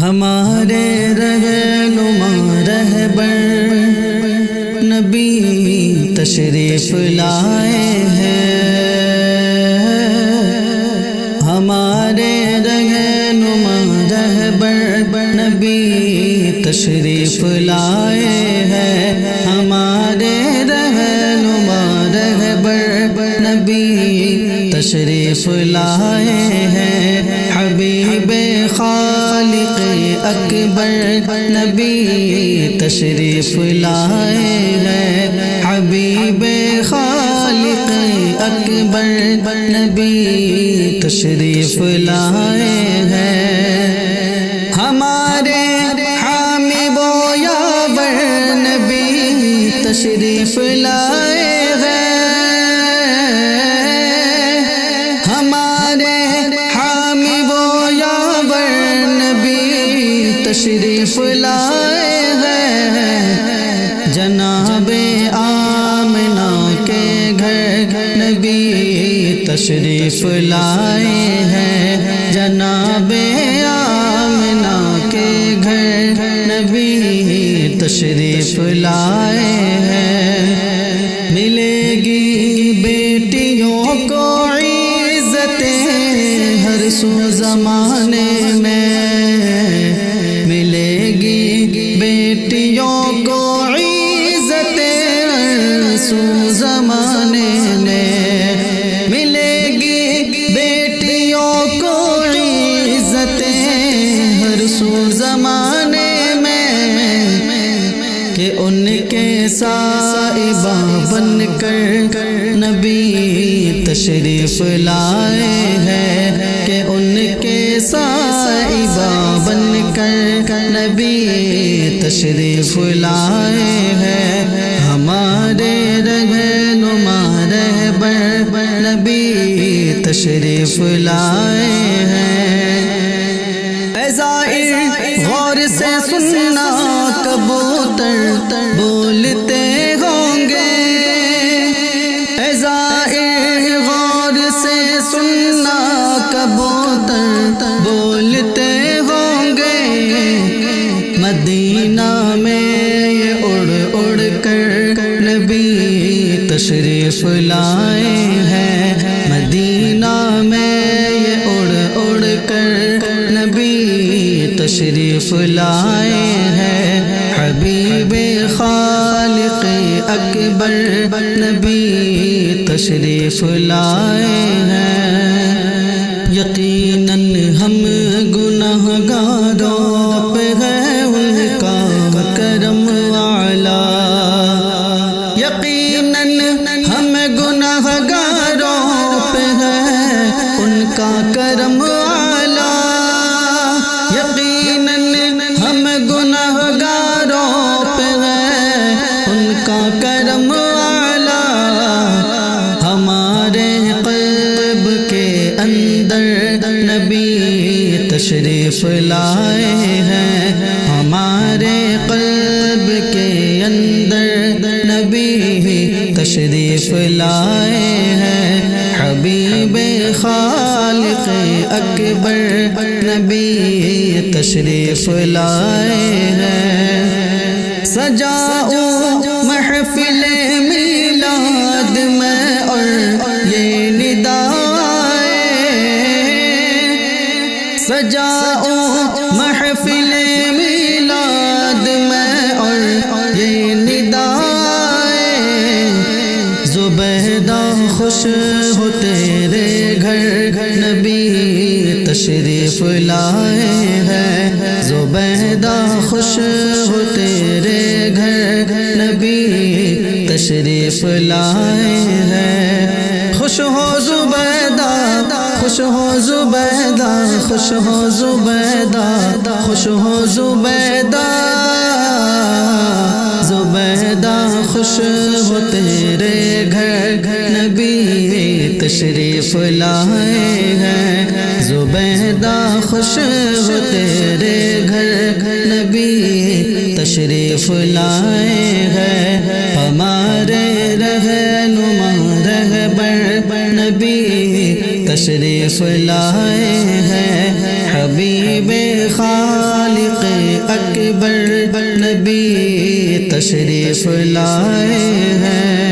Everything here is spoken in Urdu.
ہمارے رہنما رہبر نبی تشریف لائے ہیں، ہمارے رہنما رہبر نبی تشریف لائے ہیں، ہمارے رہنما رہبر نبی تشریف لائے ہیں، حبیب خالق اکبر نبی تشریف لائے ہیں، حبیب خالق اکبر نبی تشریف لائے ہیں، ہمارے حامی و یاور نبی تشریف لائے ہیں، ہمارے حامی و یاور نبی تشریف لائے ہیں، جناب آمنہ کے گھر نبی تشریف لائے ہیں، جناب آمنہ کے گھر نبی تشریف لائے ہیں، ملے گی بیٹیوں کو عزتیں ہر سو زمانے میں، ملے گی بیٹیوں کو عزتیں ہر سو زمانے میں، ملے گی بیٹیوں کو عزتیں ہر سو زمانے میں، کہ ان کے صاحبہ بن کر نبی تشریف لائے ہیں، کہ ان کے صاحبہ بن کر نبی تشریف لائے ہیں، ہمارے رہنما رہبر نبی تشریف لائے ہیں، اے زائر غور سے سننا کبوتر بولتے ہوں گے، اے زائر غور سے سننا کبوتر بولتے ہوں گے، مدینہ میں یہ اڑ اڑ کر نبی تشریف لائے ہیں، مدینہ میں یہ اڑ اڑ کر نبی تشریف لائے ہیں، حبیب خالق اکبر نبی تشریف لائے ہیں، یقیناً ہم گناہگاروں پہ ہے ان کا کرم اعلیٰ، یقیناً ہم گناہگاروں پہ ہے ان کا کرم اعلیٰ، یقیناً ہم گناہگاروں پہ ہے ان کا کرم اعلیٰ، ہمارے قلب کے اندر نبی تشریف لائے ہیں، ہمارے قلب کے اندر نبی تشریف لائے ہیں، حبیب خالق اکبر نبی تشریف لائے ہیں، سجاؤ محفل میلاد میں اور یہ ندائے، سجاؤ محفل میلاد میں اور یہ ندائے، زبیدہ خوش ہو تیرے گھر نبی تشریف لائے ہیں، زبیدہ خوش ہو تیرے گھر نبی تشریف لائے ہیں، خوش ہو زبیدہ خوش ہو زبیدہ خوش ہو زبیدہ خوش ہو زبیدہ، زبیدہ خوش ہو تیرے گھر نبی تشریف لائے ہیں، زبیدہ خوش ہو تیرے گھر نبی تشریف لائے ہیں، ہمارے رہنما رہبر نبی تشریف لائے ہیں، حبیب خالق اکبر نبی تشریف لائے ہیں